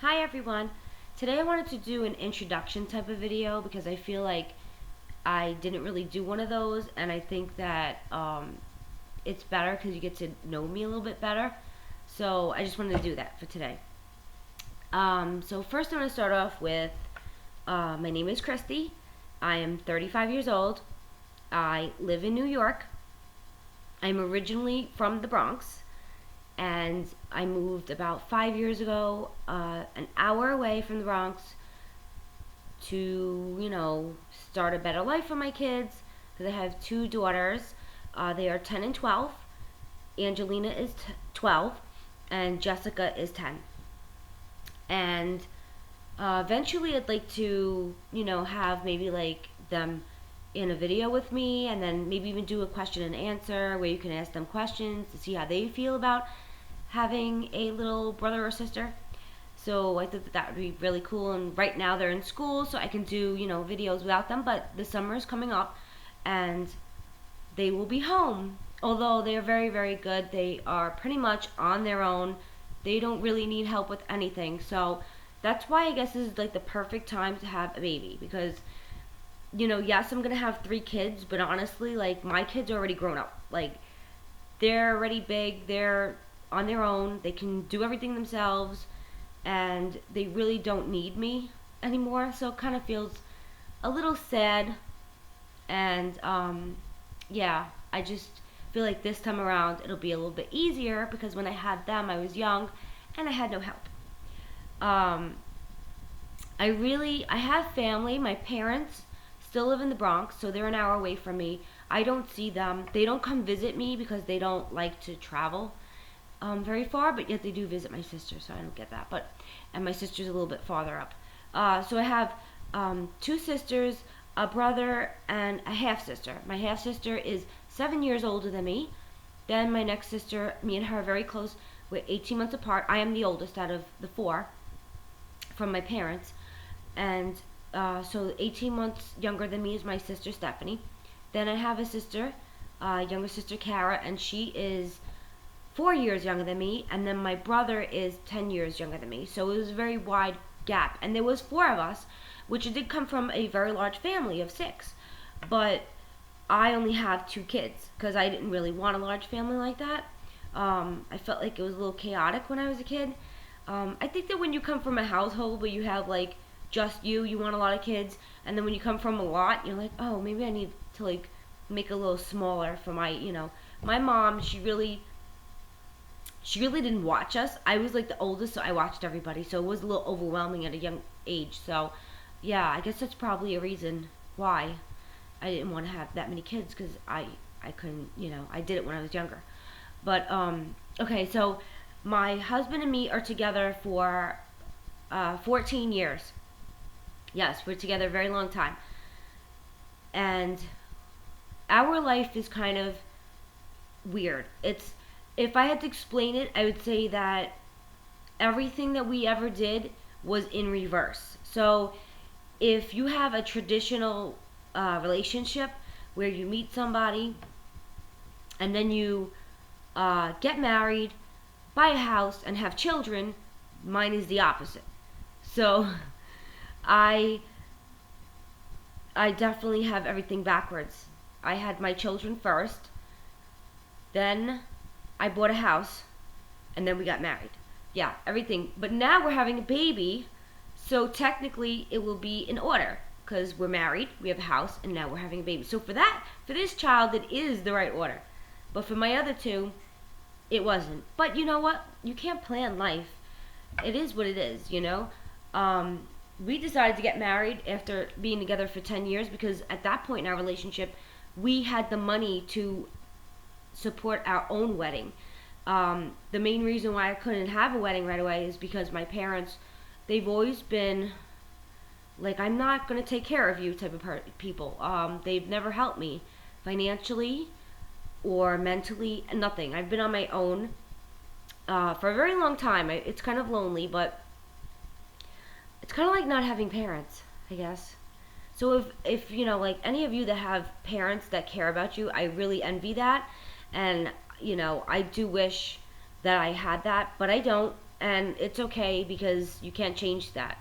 Hi everyone. Today I wanted to do an introduction type of video because I feel like I didn't really do one of those, and I think that it's better because you get to know me a little bit better. So I just wanted to do that for today. So first I'm going to start off with my name is Christy. I am 35 years old. I live in New York. I'm originally from the Bronx, and I moved about 5 years ago, an hour away from the Bronx, to start a better life for my kids because I have two daughters. They are 10 and 12. Angelina is 12, and Jessica is 10. And eventually, I'd like to have maybe like them in a video with me, and then maybe even do a question and answer where you can ask them questions to see how they feel about having a little brother or sister. So I thought that would be really cool. And right now they're in school, so I can do videos without them. But the summer is coming up, and they will be home. Although they're very, very good, they are pretty much on their own. They don't really need help with anything. So that's why I guess this is like the perfect time to have a baby, because yes, I'm gonna have three kids, but honestly, like, my kids are already grown up. Like, they're already big. They're on their own. They can do everything themselves, and they really don't need me anymore. So it kind of feels a little sad. And yeah, I just feel like this time around it'll be a little bit easier because when I had them, I was young and I had no help. Um, I have family. My parents still live in the Bronx, so they're an hour away from me. I don't see them. They don't come visit me because they don't like to travel very far, but yet they do visit my sister, so I don't get that. But and my sister's a little bit farther up. So I have two sisters, a brother, and a half sister. My half sister is 7 years older than me. Then my next sister, me and her are very close. We're 18 months apart. I am the oldest out of the four from my parents, and so 18 months younger than me is my sister Stephanie. Then I have a sister, younger sister Kara, and she is 4 years younger than me, and then my brother is 10 years younger than me. So it was a very wide gap, and there was four of us, which did come from a very large family of six. But I only have two kids because I didn't really want a large family like that. I felt like it was a little chaotic when I was a kid. I think that when you come from a household where you have like just you want a lot of kids, and then when you come from a lot, you're like, oh, maybe I need to like make a little smaller for my mom. She really didn't watch us. I was like the oldest, so I watched everybody. So it was a little overwhelming at a young age. So yeah, I guess that's probably a reason why I didn't want to have that many kids, because I couldn't, I did it when I was younger. But okay, so my husband and me are together for 14 years. Yes, we're together a very long time. And our life is kind of weird. It's If I had to explain it, I would say that everything that we ever did was in reverse. So if you have a traditional relationship where you meet somebody and then you get married, buy a house, and have children, mine is the opposite. So I I definitely have everything backwards. I had my children first, then I bought a house, and then we got married. Yeah, everything. But now we're having a baby, so technically it will be in order because we're married, we have a house, and now we're having a baby. So for this child, it is the right order. But for my other two, it wasn't. But you know what? You can't plan life. It is what it is. We decided to get married after being together for 10 years because at that point in our relationship, we had the money to support our own wedding. The main reason why I couldn't have a wedding right away is because my parents, they've always been like, I'm not going to take care of you type of people. They've never helped me financially or mentally, nothing. I've been on my own for a very long time. It's kind of lonely, but it's kind of like not having parents, I guess. So if like any of you that have parents that care about you, I really envy that, and I do wish that I had that, but I don't, and it's okay because you can't change that,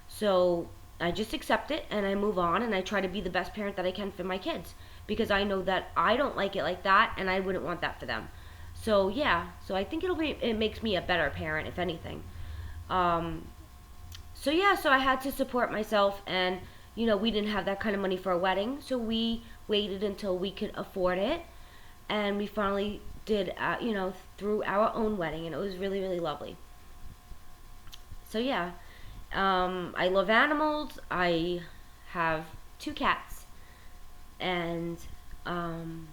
So I just accept it and I move on and I try to be the best parent that I can for my kids because I know that I don't like it like that and I wouldn't want that for them. So yeah, so I think it makes me a better parent if anything. Um, so yeah, so I had to support myself, and we didn't have that kind of money for a wedding, so we waited until we could afford it, and we finally did, through our own wedding, and it was really really lovely. So yeah, I love animals. I have two cats, and um,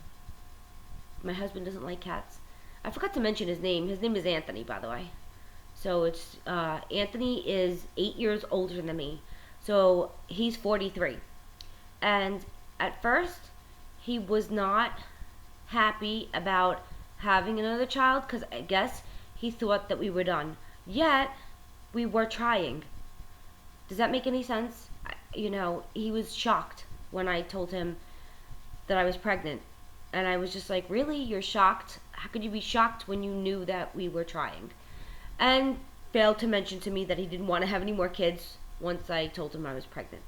my husband doesn't like cats. I forgot to mention his name. His name is Anthony, by the way. So it's Anthony is 8 years older than me. So he's 43. And at first, he was not happy about having another child because I guess he thought that we were done. Yet, we were trying. Does that make any sense? He was shocked when I told him that I was pregnant. And I was just like, really? You're shocked? How could you be shocked when you knew that we were trying? And failed to mention to me that he didn't want to have any more kids once I told him I was pregnant.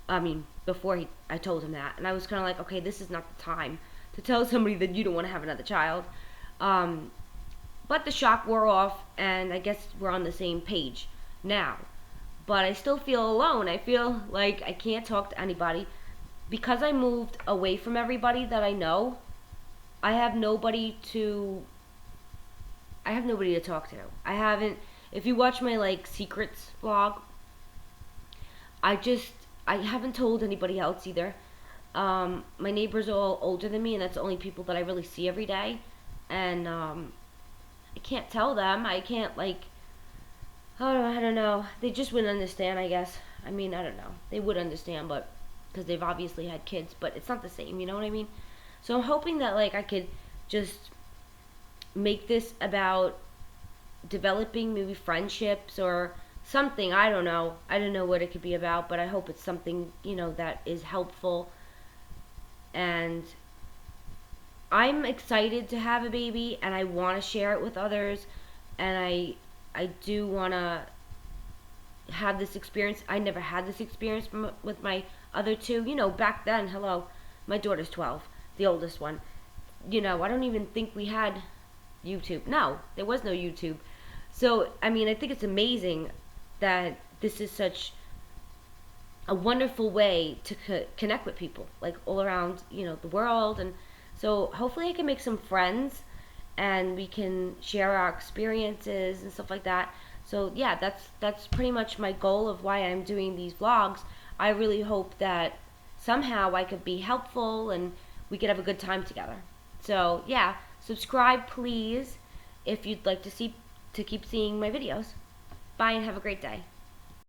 I mean, I told him that. And I was kind of like, okay, this is not the time to tell somebody that you don't want to have another child. Um, but the shock wore off, and I guess we're on the same page now. But I still feel alone. I feel like I can't talk to anybody. Because I moved away from everybody that I know, I have nobody to talk to. I haven't if you watch my secrets vlog, I haven't told anybody else either. My neighbors are all older than me, and that's the only people that I really see every day. And I can't tell them. I can't oh, I don't know. They just wouldn't understand, I guess. I mean, I don't know. They would understand, but because they've obviously had kids, but it's not the same. You know what I mean? So I'm hoping that I could just make this about developing maybe friendships or something. I don't know. I don't know what it could be about, but I hope it's something, that is helpful. And I'm excited to have a baby and I want to share it with others, and I do want to have this experience. I never had this experience with my other two. Back then, hello, my daughter's 12, the oldest one. I don't even think we had YouTube. No, there was no YouTube. So, I mean, I think it's amazing that this is such a wonderful way to connect with people, all around, the world. And so hopefully I can make some friends and we can share our experiences and stuff like that. So yeah, that's pretty much my goal of why I'm doing these vlogs. I really hope that somehow I could be helpful and we could have a good time together. So yeah, subscribe please if you'd like to keep seeing my videos. Bye and have a great day.